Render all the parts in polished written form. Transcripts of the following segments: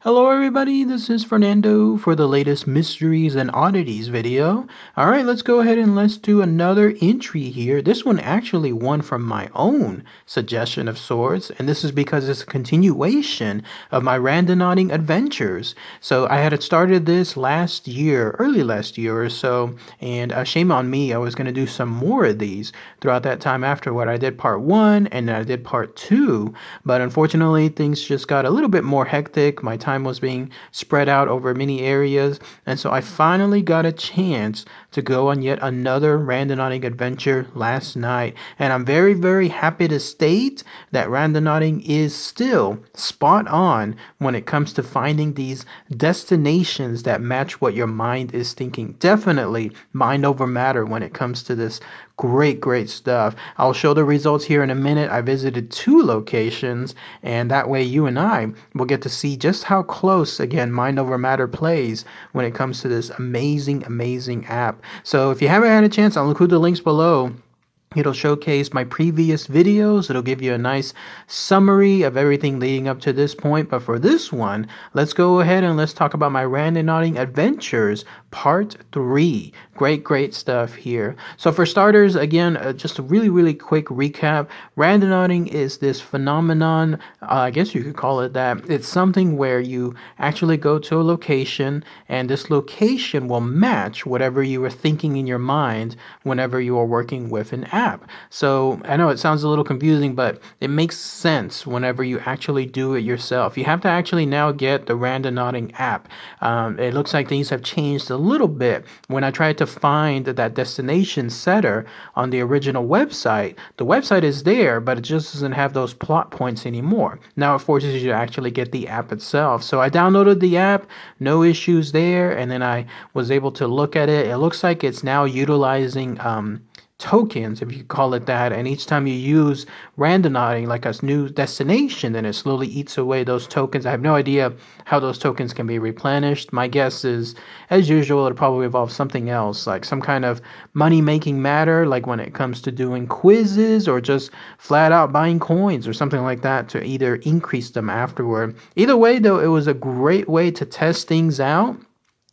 Hello everybody, this is Fernando for the latest Mysteries and Oddities video. Alright, let's go ahead and let's do another entry here. This one actually won from my own suggestion of sorts, and this is because it's a continuation of my randonauting adventures. So I had started this last year, early last year or so, and shame on me, I was going to do some more of these throughout that time afterward. I did part 1 and then I did part 2, but unfortunately things just got a little bit more hectic. My time was being spread out over many areas, and so I finally got a chance to go on yet another randonauting adventure last night, and I'm very, very happy to state that randonauting is still spot on when it comes to finding these destinations that match what your mind is thinking. Definitely mind over matter when it comes to this. Great stuff. I'll show the results here in a minute. I visited 2 locations, and that way you and I will get to see just how close, again, mind over matter plays when it comes to this amazing app. So if you haven't had a chance, I'll include the links below. It'll showcase my previous videos. It'll give you a nice summary of everything leading up to this point. But for this one, let's go ahead and let's talk about my randonauting adventures, part 3. Great stuff here. So for starters, again, just a really quick recap. Randonauting is this phenomenon, I guess you could call it that. It's something where you actually go to a location, and this location will match whatever you were thinking in your mind whenever you are working with an app. So I know it sounds a little confusing, but it makes sense whenever you actually do it yourself. You have to actually now get the Randonauting app. It looks like things have changed a little bit. When I tried to find that destination setter on the original website, the website is there, but it just doesn't have those plot points anymore. Now it forces you to actually get the app itself. So I downloaded the app, no issues there, and then I was able to look at it. It looks like it's now utilizing tokens, if you call it that, and each time you use randonauting like a new destination, then it slowly eats away those tokens. I have no idea how those tokens can be replenished. My guess is, as usual, it'll probably involve something else, like some kind of money-making matter, like when it comes to doing quizzes or just flat out buying coins or something like that to either increase them afterward. Either way, though, it was a great way to test things out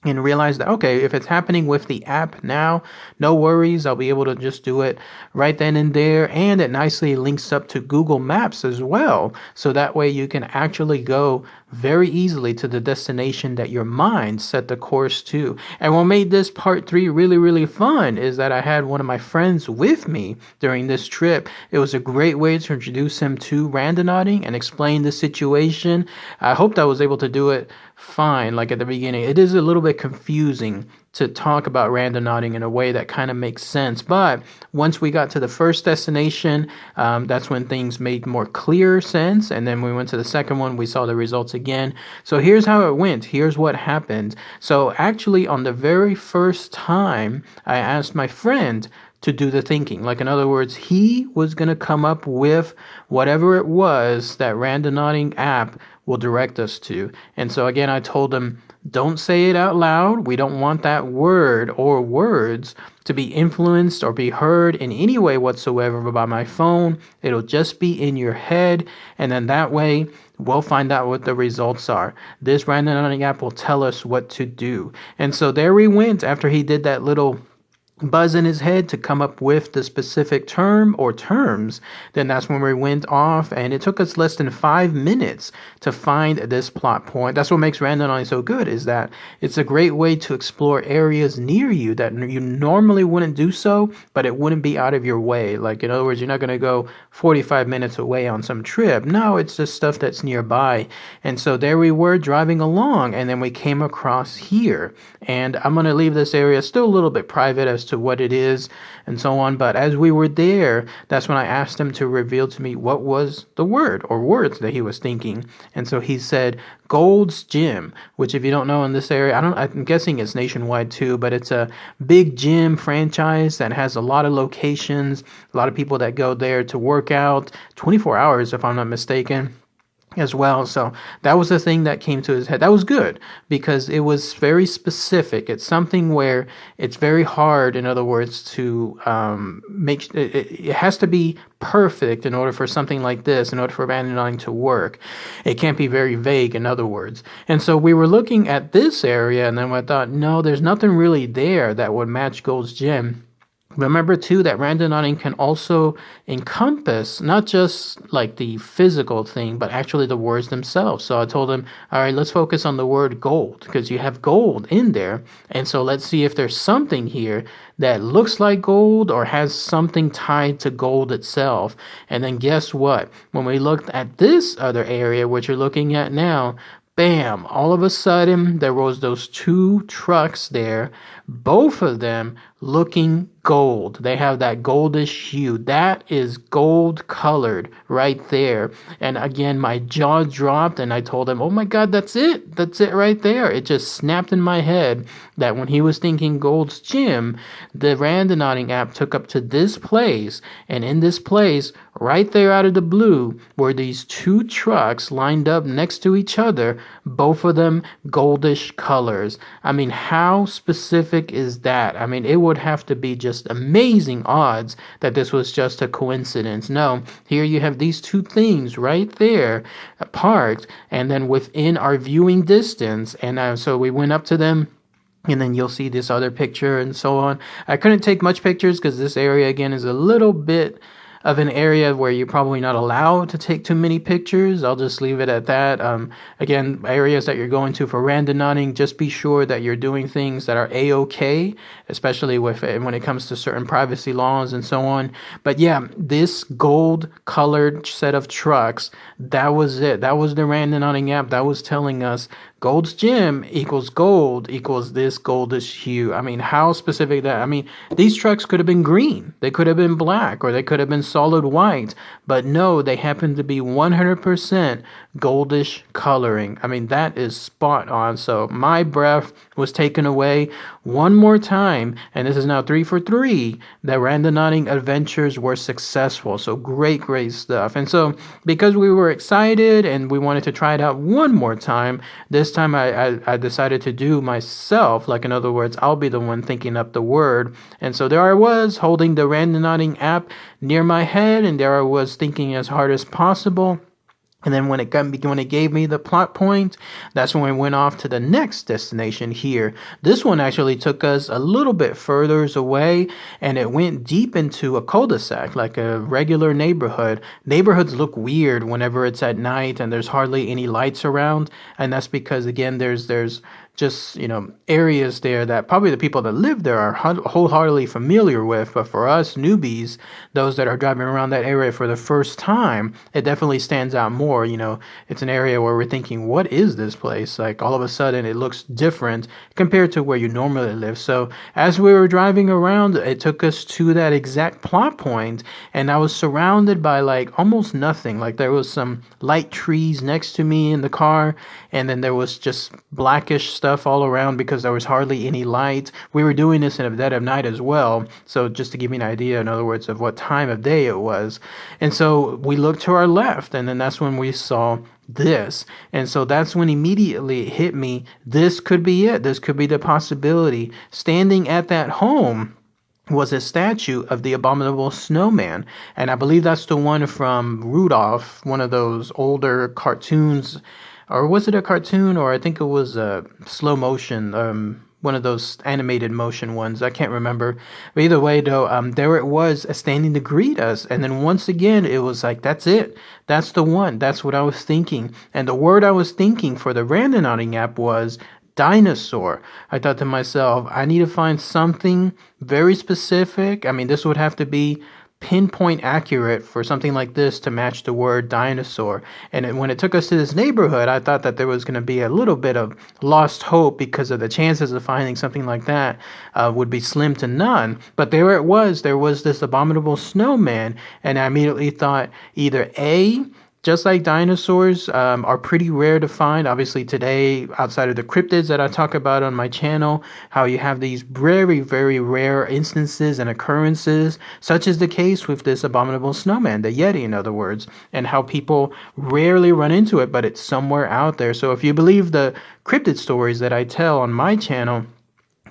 and realize that, okay, if it's happening with the app now, no worries, I'll be able to just do it right then and there. And it nicely links up to Google Maps as well, so that way you can actually go very easily to the destination that your mind set the course to. And what made this part 3 really fun is that I had one of my friends with me during this trip. It was a great way to introduce him to randonauting and explain the situation. I hoped I was able to do it fine, like at the beginning. It is a little bit confusing to talk about randonauting in a way that kind of makes sense, but once we got to the first destination, that's when things made more clear sense, and then we went to the second one, we saw the results again. So here's how it went. Here's what happened. So actually, on the very first time, I asked my friend to do the thinking. Like, in other words, he was going to come up with whatever it was that randonauting app will direct us to. And so again, I told him, don't say it out loud. We don't want that word or words to be influenced or be heard in any way whatsoever by my phone. It'll just be in your head, and then that way we'll find out what the results are. This randonauting app will tell us what to do. And so there we went after he did that little buzz in his head to come up with the specific term or terms. Then that's when we went off, and it took us less than 5 minutes to find this plot point. That's what makes randonauting so good, is that it's a great way to explore areas near you that you normally wouldn't do so, but it wouldn't be out of your way. Like, in other words, you're not going to go 45 minutes away on some trip. No, it's just stuff that's nearby. And so there we were driving along, and then we came across here. And I'm going to leave this area still a little bit private as to what it is and so on, but as we were there, that's when I asked him to reveal to me what was the word or words that he was thinking. And so he said Gold's Gym, which, if you don't know, in this area, I'm guessing it's nationwide too, but it's a big gym franchise that has a lot of locations, a lot of people that go there to work out 24 hours, if I'm not mistaken. as well. So that was the thing that came to his head. That was good because it was very specific. It's something where it's very hard, in other words, to make it has to be perfect in order for something like this, in order for abandoning to work. It can't be very vague, in other words. And so we were looking at this area, and then I thought, no, there's nothing really there that would match Gold's Gym. Remember too that randonauting can also encompass not just like the physical thing, but actually the words themselves. So I told him, all right, let's focus on the word gold because you have gold in there. And so let's see if there's something here that looks like gold or has something tied to gold itself. And then guess what? When we looked at this other area, which you're looking at now, bam, all of a sudden there was those two trucks there, both of them looking gold. They have that goldish hue. That is gold colored right there. And again, my jaw dropped and I told him, oh my God, that's it. That's it right there. It just snapped in my head that when he was thinking Gold's Gym, the Randonauting app took up to this place. And in this place, right there out of the blue, were these two trucks lined up next to each other, both of them goldish colors. I mean, how specific is that? I mean, it would have to be just amazing odds that this was just a coincidence. No, here you have these two things right there parked and then within our viewing distance. And so we went up to them. And then you'll see this other picture and so on. I couldn't take much pictures because this area, again, is a little bit of an area where you're probably not allowed to take too many pictures. I'll just leave it at that. Again, areas that you're going to for randonauting, just be sure that you're doing things that are A-OK, especially when it comes to certain privacy laws and so on. But yeah, this gold colored set of trucks, that was it. That was the randonauting app that was telling us Gold's Gym equals gold equals this goldish hue. I mean, how specific that? I mean, these trucks could have been green. They could have been black or they could have been solid white. But no, they happen to be 100% goldish coloring. I mean, that is spot on. So my breath was taken away one more time. And this is now 3 for 3. The randonauting adventures were successful. So great stuff. And so because we were excited and we wanted to try it out one more time, this time I decided to do myself. Like, in other words, I'll be the one thinking up the word. And so there I was holding the randonauting app near my head, and there I was thinking as hard as possible. And then when it gave me the plot point, that's when we went off to the next destination here. This one actually took us a little bit further away, and it went deep into a cul-de-sac, like a regular neighborhood. Neighborhoods look weird whenever it's at night and there's hardly any lights around, and that's because, again, there's just, areas there that probably the people that live there are wholeheartedly familiar with. But for us newbies, those that are driving around that area for the first time, it definitely stands out more. It's an area where we're thinking, what is this place? Like, all of a sudden it looks different compared to where you normally live. So as we were driving around, it took us to that exact plot point, and I was surrounded by like almost nothing. Like, there was some light trees next to me in the car, and then there was just blackish stuff all around because there was hardly any light. We were doing this in the dead of night as well. So just to give you an idea, in other words, of what time of day it was. And so we looked to our left, and then that's when we saw this. And so that's when immediately it hit me. This could be it. This could be the possibility. Standing at that home was a statue of the Abominable Snowman. And I believe that's the one from Rudolph, one of those older cartoons. Or was it a cartoon, or I think it was a slow motion, one of those animated motion ones. I can't remember. But either way, though, there it was standing to greet us. And then once again, it was like, that's it. That's the one. That's what I was thinking. And the word I was thinking for the randonauting app was dinosaur. I thought to myself, I need to find something very specific. I mean, this would have to be pinpoint accurate for something like this to match the word dinosaur. And when it took us to this neighborhood, I thought that there was going to be a little bit of lost hope because of the chances of finding something like that would be slim to none. But there it was. There was this Abominable Snowman, and I immediately thought either A, just like dinosaurs are pretty rare to find. Obviously today, outside of the cryptids that I talk about on my channel, how you have these very, very rare instances and occurrences, such as the case with this abominable snowman, the Yeti in other words, and how people rarely run into it, but it's somewhere out there. So if you believe the cryptid stories that I tell on my channel,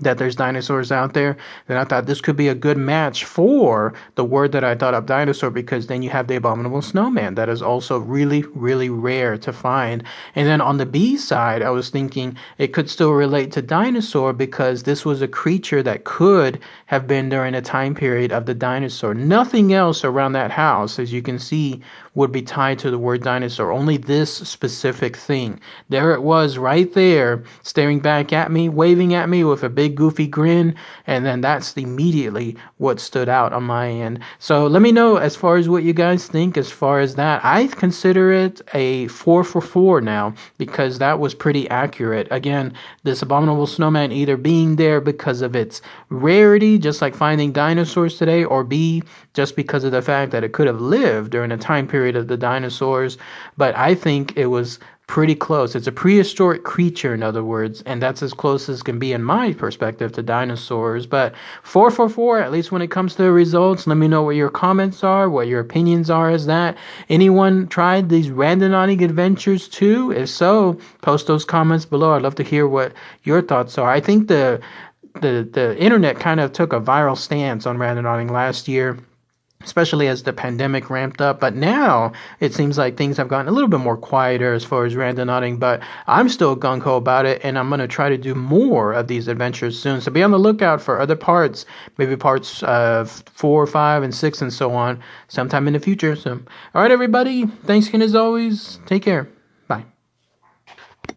that there's dinosaurs out there, then I thought this could be a good match for the word that I thought of, dinosaur, because then you have the abominable snowman that is also really, really rare to find. And then on the B side, I was thinking it could still relate to dinosaur because this was a creature that could have been during a time period of the dinosaur. Nothing else around that house, as you can see, would be tied to the word dinosaur. Only this specific thing. There it was right there, staring back at me, waving at me with a big goofy grin, and then that's immediately what stood out on my end. So let me know as far as what you guys think as far as that. I consider it a 4 for 4 now because that was pretty accurate. Again, this abominable snowman either being there because of its rarity, just like finding dinosaurs today, or B, just because of the fact that it could have lived during a time period of the dinosaurs. But I think it was pretty close. It's a prehistoric creature, in other words, and that's as close as can be in my perspective to dinosaurs. But 4 for 4, at least when it comes to the results. Let me know what your comments are, what your opinions are as that. Anyone tried these randonautic adventures too? If so, post those comments below. I'd love to hear what your thoughts are. I think the internet kind of took a viral stance on randonauting last year, especially as the pandemic ramped up. But now it seems like things have gotten a little bit more quieter as far as randonauting, but I'm still gung-ho about it, and I'm going to try to do more of these adventures soon. So be on the lookout for other parts, maybe parts 4, 5, and 6, and so on, sometime in the future. So, all right, everybody. Thanks again as always. Take care.